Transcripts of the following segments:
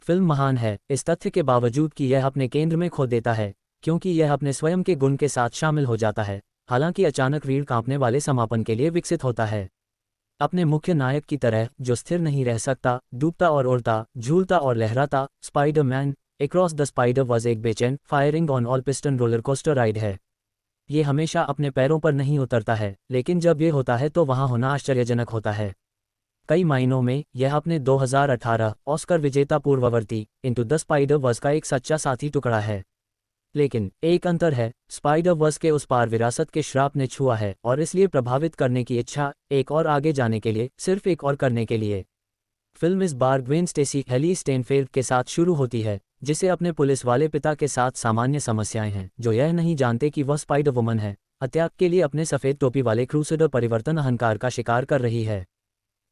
Film महान है इस तथ्य के बावजूद कि यह अपने केंद्र में खो देता है, क्योंकि यह अपने स्वयं के गुण के साथ शामिल हो जाता है, हालांकि अचानक रीढ़ कांपने वाले समापन के लिए विकसित होता है। अपने मुख्य नायक की तरह, जो स्थिर नहीं रह सकता, डूबता और उड़ता, झूलता और लहराता, स्पाइडरमैन अक्रॉस द स्पाइडर-वर्स एक बेचैन, firing on all piston roller coaster ride है। ये हमेशा अपने पैरों पर नहीं उतरता है, लेकिन जब ये होता है तो वहाँ होना आश्चर्यजनक होता है। कई मायनों में यह अपने 2018 ऑस्कर विजेता पूर्ववर्ती इनटू द स्पाइडर-वर्स का एक सच्चा साथी टुकड़ा है। लेकिन एक अंतर है, स्पाइडर-वर्स के उस पार विरासत के श्राप ने छुआ है और इसलिए प्रभावित करने की इच्छा, एक और आगे जाने के लिए, सिर्फ एक और करने के लिए। फिल्म इस बार ग्वेन स्टेसी हेली स्टेनफील्ड के साथ शुरू होती है, जिसे अपने पुलिस वाले पिता के साथ सामान्य समस्याएं हैं, जो यह नहीं जानते कि वह स्पाइडर वुमन है, हत्या के लिए अपने सफ़ेद टोपी वाले क्रूसेडर परिवर्तन अहंकार का शिकार कर रही है।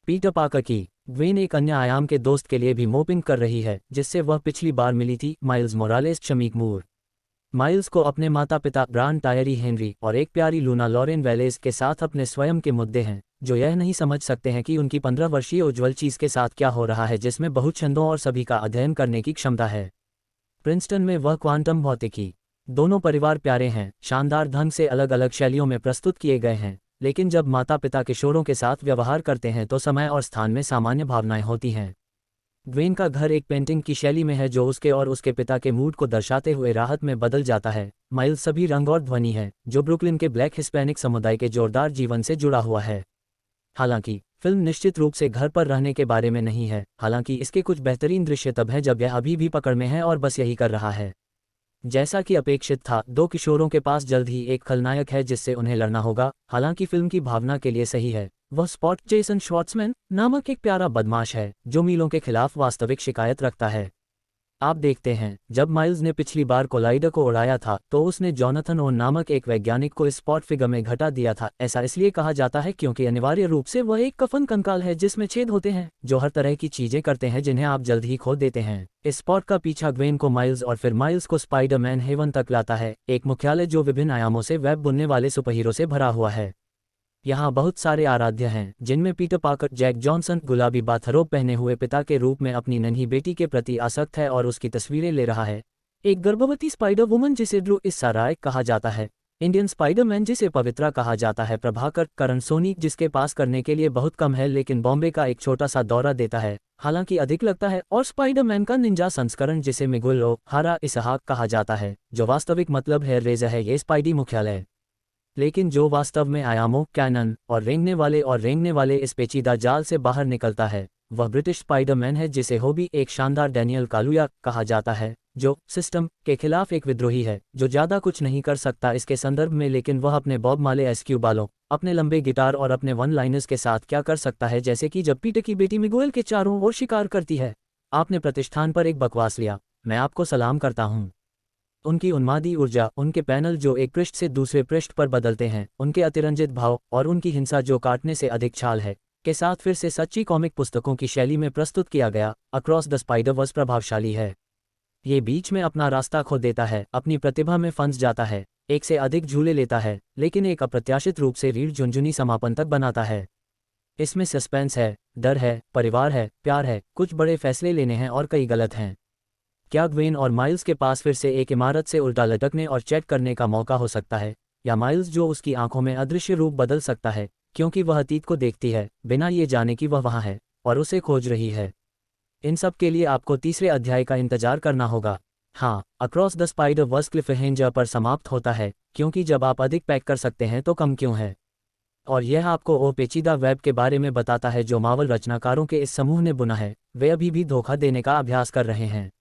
पीटर पार्कर की ग्वेन एक अन्य आयाम के दोस्त के लिए भी मोपिंग कर रही है, जिससे वह पिछली बार मिली थी, माइल्स मोरालेस शमीक मूर। माइल्स को अपने माता पिता ब्रांड टायरी हेनरी और एक प्यारी लूना लॉरेन वेलेस के साथ अपने स्वयं के मुद्दे हैं, जो यह नहीं समझ सकते हैं कि उनकी 15 वर्षीय उज्ज्वल चीज़ के साथ क्या हो रहा है, जिसमें बहुत छंदों और सभी का अध्ययन करने की क्षमता है। प्रिंसटन में वह क्वांटम भौतिकी। दोनों परिवार प्यारे हैं, शानदार ढंग से अलग अलग शैलियों में प्रस्तुत किए गए हैं, लेकिन जब माता पिता किशोरों के साथ व्यवहार करते हैं तो समय और स्थान में सामान्य भावनाएं होती हैं। ग्वेन का घर एक पेंटिंग की शैली में है जो उसके और उसके पिता के मूड को दर्शाते हुए राहत में बदल जाता है। माइल्स सभी रंग और ध्वनि है, जो ब्रुकलिन के ब्लैक हिस्पैनिक समुदाय के जोरदार जीवन से जुड़ा हुआ है। हालांकि फिल्म निश्चित रूप से घर पर रहने के बारे में नहीं है, हालांकि इसके कुछ बेहतरीन दृश्य तब हैं जब यह अभी भी पकड़ में है और बस यही कर रहा है। जैसा कि अपेक्षित था, दो किशोरों के पास जल्द ही एक खलनायक है जिससे उन्हें लड़ना होगा, हालांकि फिल्म की भावना के लिए सही है। वह स्पॉट जेसन श्वार्ट्जमैन नामक एक प्यारा बदमाश है, जो मीलों के खिलाफ वास्तविक शिकायत रखता है। आप देखते हैं, जब माइल्स ने पिछली बार कोलाइडर को उड़ाया था तो उसने जॉनथन ओन नामक एक वैज्ञानिक को इस स्पॉट फिगर में घटा दिया था। ऐसा इसलिए कहा जाता है क्योंकि अनिवार्य रूप से वह एक कफन कंकाल है जिसमें छेद होते हैं, जो हर तरह की चीजें करते हैं जिन्हें आप जल्द ही खो देते हैं। इस स्पॉट का पीछा ग्वेन को माइल्स और फिर माइल्स को स्पाइडरमैन हेवन तक लाता है, एक मुख्यालय जो विभिन्न आयामों से वेब बुनने वाले सुपरहीरो से भरा हुआ है। यहाँ बहुत सारे आराध्य हैं, जिनमें पीटर पार्कर जैक जॉनसन गुलाबी बाथरोब पहने हुए पिता के रूप में अपनी नन्ही बेटी के प्रति आसक्त है और उसकी तस्वीरें ले रहा है। एक गर्भवती स्पाइडर वुमन जिसे ड्रू इस्साराय कहा जाता है, इंडियन स्पाइडरमैन जिसे पवित्रा कहा जाता है, प्रभाकर करण सोनी जिसके पास करने के लिए बहुत कम है लेकिन बॉम्बे का एक छोटा सा दौरा देता है, हालांकि अधिक लगता है, और स्पाइडरमैन का निंजा संस्करण जिसे मिगुल ओ हारा इसहाक कहा जाता है, जो वास्तविक मतलब है रेज़र है, ये स्पाइडी मुख्यालय। लेकिन जो वास्तव में आयामों, कैनन और रेंगने वाले इस पेचीदा जाल से बाहर निकलता है, वह ब्रिटिश स्पाइडरमैन है जिसे हॉबी एक शानदार डैनियल कालुया कहा जाता है, जो सिस्टम के खिलाफ एक विद्रोही है, जो ज़्यादा कुछ नहीं कर सकता इसके संदर्भ में, लेकिन वह अपने बॉब माले एसक्यू बालों, अपने लंबे गिटार और अपने वन लाइनर्स के साथ क्या कर सकता है, जैसे कि जब पीटर की बेटी मिगुएल के चारों ओर शिकार करती है। आपने प्रतिष्ठान पर एक बकवास लिया, मैं आपको सलाम करता हूँ। उनकी उन्मादी ऊर्जा, उनके पैनल जो एक पृष्ठ से दूसरे पृष्ठ पर बदलते हैं, उनके अतिरंजित भाव और उनकी हिंसा जो काटने से अधिक छाल है, के साथ फिर से सच्ची कॉमिक पुस्तकों की शैली में प्रस्तुत किया गया अक्रॉस द स्पाइडर-वर्स प्रभावशाली है। ये बीच में अपना रास्ता खो देता है, अपनी प्रतिभा में फंस जाता है, एक से अधिक झूले लेता है, लेकिन एक अप्रत्याशित रूप से रीढ़ झुंझुनी समापन तक बनाता है। इसमें सस्पेंस है, डर है, परिवार है, प्यार है, कुछ बड़े फैसले लेने हैं और कई गलत हैं। क्या ग्वेन और माइल्स के पास फिर से एक इमारत से उल्टा लटकने और चैट करने का मौका हो सकता है, या माइल्स जो उसकी आंखों में अदृश्य रूप बदल सकता है, क्योंकि वह अतीत को देखती है, बिना ये जाने कि वह वहाँ है और उसे खोज रही है। इन सब के लिए आपको तीसरे अध्याय का इंतजार करना होगा। हाँ, अक्रॉस द स्पाइडर-वर्स क्लिफ़हैंगर पर समाप्त होता है, क्योंकि जब आप अधिक पैक कर सकते हैं तो कम क्यों है। और यह आपको वो पेचीदा वेब के बारे में बताता है जो मार्वल रचनाकारों के इस समूह ने बुना है, वे अभी भी धोखा देने का अभ्यास कर रहे हैं।